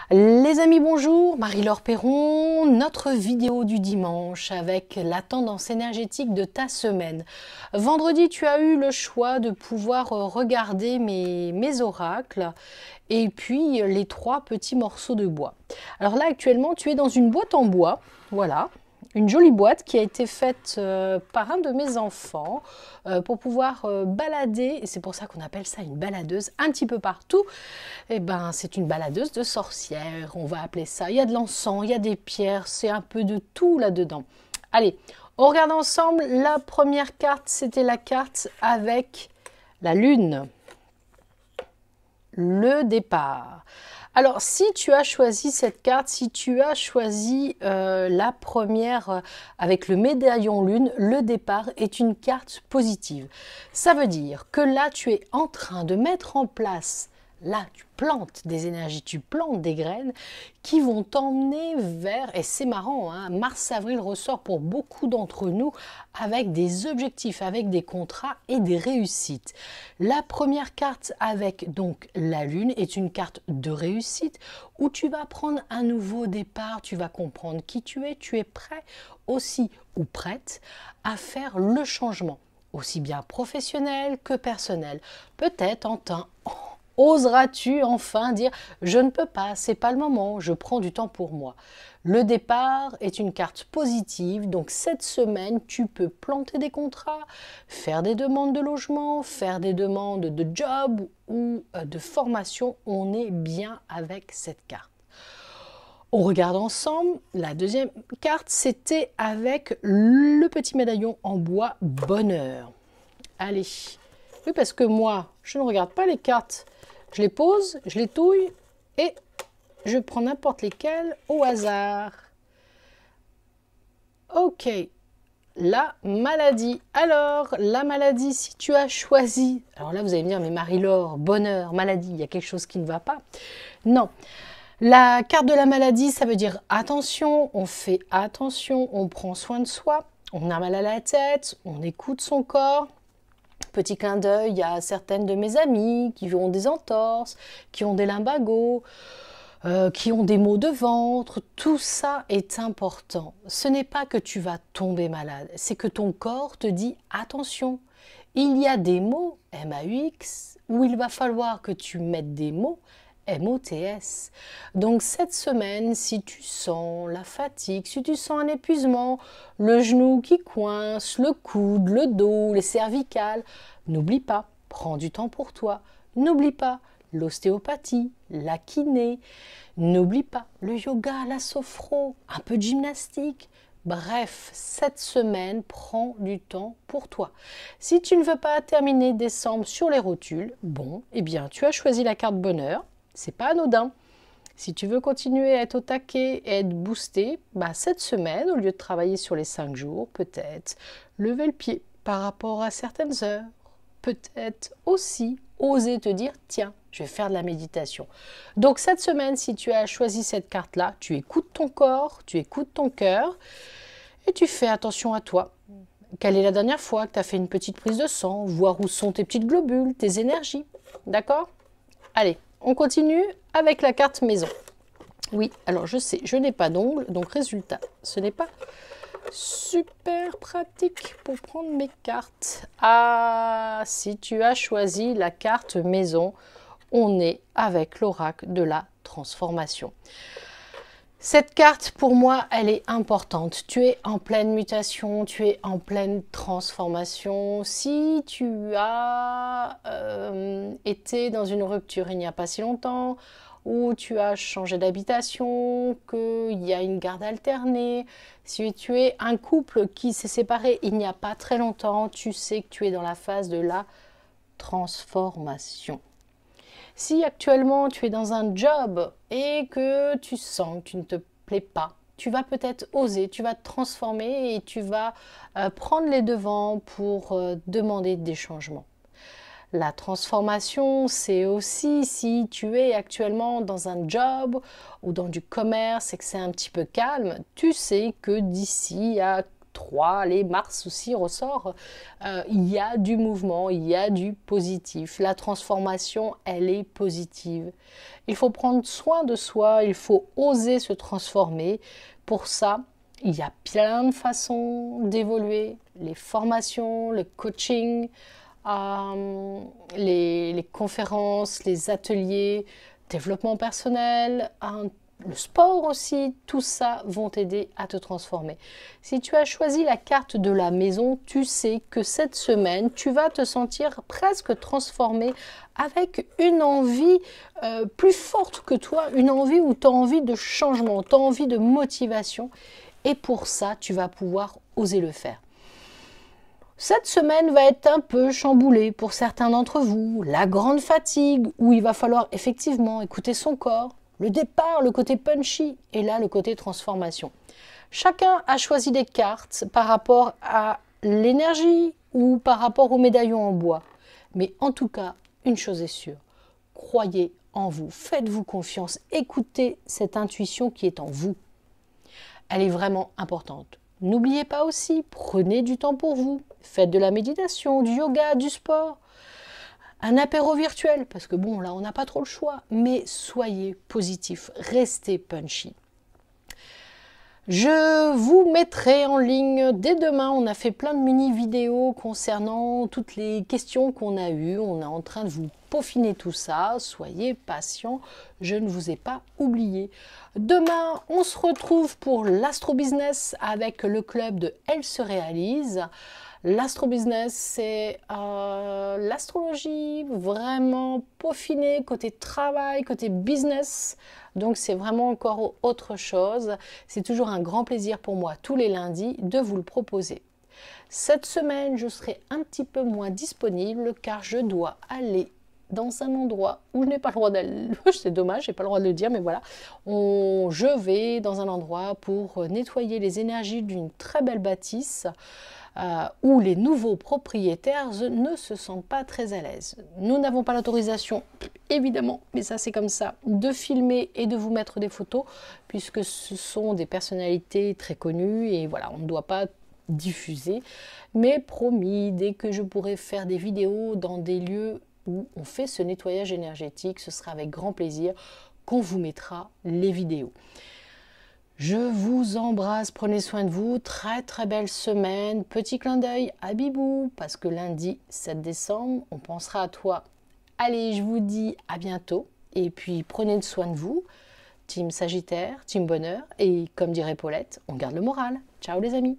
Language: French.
Les amis, bonjour, Marie-Laure Perron, notre vidéo du dimanche avec la tendance énergétique de ta semaine. Vendredi, tu as eu le choix de pouvoir regarder mes oracles et puis les trois petits morceaux de bois. Alors là, actuellement, tu es dans une boîte en bois, voilà. Une jolie boîte qui a été faite par un de mes enfants pour pouvoir balader, et c'est pour ça qu'on appelle ça une baladeuse, un petit peu partout. Eh ben, c'est une baladeuse de sorcières, on va appeler ça. Il y a de l'encens, il y a des pierres, c'est un peu de tout là-dedans. Allez, on regarde ensemble. La première carte, c'était la carte avec la lune. Le départ. Alors, si tu as choisi cette carte, si tu as choisi la première avec le médaillon lune, le départ est une carte positive. Ça veut dire que là, tu es en train de mettre en place, là, tu plantes des énergies, tu plantes des graines qui vont t'emmener vers, et c'est marrant, hein, mars-avril ressort pour beaucoup d'entre nous avec des objectifs, avec des contrats et des réussites. La première carte avec donc la lune est une carte de réussite où tu vas prendre un nouveau départ, tu vas comprendre qui tu es prêt aussi ou prête à faire le changement, aussi bien professionnel que personnel. Peut-être en temps. Oseras-tu enfin dire « je ne peux pas, c'est pas le moment, je prends du temps pour moi ». Le départ est une carte positive, donc cette semaine, tu peux planter des contrats, faire des demandes de logement, faire des demandes de job ou de formation. On est bien avec cette carte. On regarde ensemble. La deuxième carte, c'était avec le petit médaillon en bois bonheur. Allez, oui, parce que moi, je ne regarde pas les cartes. Je les pose, je les touille et je prends n'importe lesquelles au hasard. Ok, la maladie. Alors, la maladie, si tu as choisi... Alors là, vous allez me dire, mais Marie-Laure, bonheur, maladie, il y a quelque chose qui ne va pas. Non, la carte de la maladie, ça veut dire attention, on fait attention, on prend soin de soi, on a mal à la tête, on écoute son corps. Petit clin d'œil, il y a certaines de mes amies qui ont des entorses, qui ont des lumbagos, qui ont des maux de ventre. Tout ça est important. Ce n'est pas que tu vas tomber malade, c'est que ton corps te dit attention. Il y a des mots, M-A-U-X, où il va falloir que tu mettes des mots, M-O-T-S. Donc cette semaine, si tu sens la fatigue, si tu sens un épuisement, le genou qui coince, le coude, le dos, les cervicales, n'oublie pas, prends du temps pour toi. N'oublie pas l'ostéopathie, la kiné. N'oublie pas le yoga, la sophro, un peu de gymnastique. Bref, cette semaine, prends du temps pour toi. Si tu ne veux pas terminer décembre sur les rotules, bon, eh bien, tu as choisi la carte bonheur. C'est pas anodin. Si tu veux continuer à être au taquet et être boosté, bah cette semaine, au lieu de travailler sur les 5 jours, peut-être lever le pied par rapport à certaines heures. Peut-être aussi oser te dire, tiens, je vais faire de la méditation. Donc cette semaine, si tu as choisi cette carte-là, tu écoutes ton corps, tu écoutes ton cœur et tu fais attention à toi. Quelle est la dernière fois que tu as fait une petite prise de sang, voir où sont tes petites globules, tes énergies. D'accord? Allez, on continue avec la carte maison. Oui, alors je sais, je n'ai pas d'ongles, donc résultat, ce n'est pas super pratique pour prendre mes cartes. Ah, si tu as choisi la carte maison, on est avec l'oracle de la transformation. Cette carte, pour moi, elle est importante. Tu es en pleine mutation, tu es en pleine transformation. Si tu as été dans une rupture il n'y a pas si longtemps, ou tu as changé d'habitation, qu'il y a une garde alternée, si tu es un couple qui s'est séparé il n'y a pas très longtemps, tu sais que tu es dans la phase de la transformation. Si actuellement tu es dans un job et que tu sens que tu ne te plais pas, tu vas peut-être oser, tu vas te transformer et tu vas prendre les devants pour demander des changements. La transformation, c'est aussi si tu es actuellement dans un job ou dans du commerce et que c'est un petit peu calme, tu sais que d'ici à 3, les Mars aussi ressort, il y a du mouvement, il y a du positif. La transformation, elle est positive. Il faut prendre soin de soi, il faut oser se transformer. Pour ça, il y a plein de façons d'évoluer. Les formations, le coaching, les conférences, les ateliers, développement personnel, le sport aussi, tout ça vont t'aider à te transformer. Si tu as choisi la carte de la maison, tu sais que cette semaine, tu vas te sentir presque transformé avec une envie plus forte que toi, une envie où tu as envie de changement, tu as envie de motivation. Et pour ça, tu vas pouvoir oser le faire. Cette semaine va être un peu chamboulée pour certains d'entre vous. La grande fatigue, où il va falloir effectivement écouter son corps. Le départ, le côté punchy, et là le côté transformation. Chacun a choisi des cartes par rapport à l'énergie ou par rapport au médaillon en bois. Mais en tout cas, une chose est sûre, croyez en vous, faites-vous confiance, écoutez cette intuition qui est en vous. Elle est vraiment importante. N'oubliez pas aussi, prenez du temps pour vous, faites de la méditation, du yoga, du sport. Un apéro virtuel, parce que bon, là, on n'a pas trop le choix, mais soyez positif, restez punchy. Je vous mettrai en ligne dès demain, on a fait plein de mini-vidéos concernant toutes les questions qu'on a eues, on est en train de vous peaufiner tout ça, soyez patients, je ne vous ai pas oublié. Demain, on se retrouve pour l'Astro-Business avec le club de Elle se réalise. L'astro-business, c'est l'astrologie vraiment peaufinée, côté travail, côté business. Donc, c'est vraiment encore autre chose. C'est toujours un grand plaisir pour moi, tous les lundis, de vous le proposer. Cette semaine, je serai un petit peu moins disponible car je dois aller dans un endroit où je n'ai pas le droit d'aller. C'est dommage, je n'ai pas le droit de le dire, mais voilà. Je vais dans un endroit pour nettoyer les énergies d'une très belle bâtisse. Où les nouveaux propriétaires ne se sentent pas très à l'aise. Nous n'avons pas l'autorisation, évidemment, mais ça c'est comme ça, de filmer et de vous mettre des photos, puisque ce sont des personnalités très connues et voilà, on ne doit pas diffuser. Mais promis, dès que je pourrai faire des vidéos dans des lieux où on fait ce nettoyage énergétique, ce sera avec grand plaisir qu'on vous mettra les vidéos. Je vous embrasse, prenez soin de vous, très très belle semaine, petit clin d'œil à Bibou, parce que lundi 7 décembre, on pensera à toi. Allez, je vous dis à bientôt, et puis prenez soin de vous, team Sagittaire, team Bonheur, et comme dirait Paulette, on garde le moral. Ciao les amis.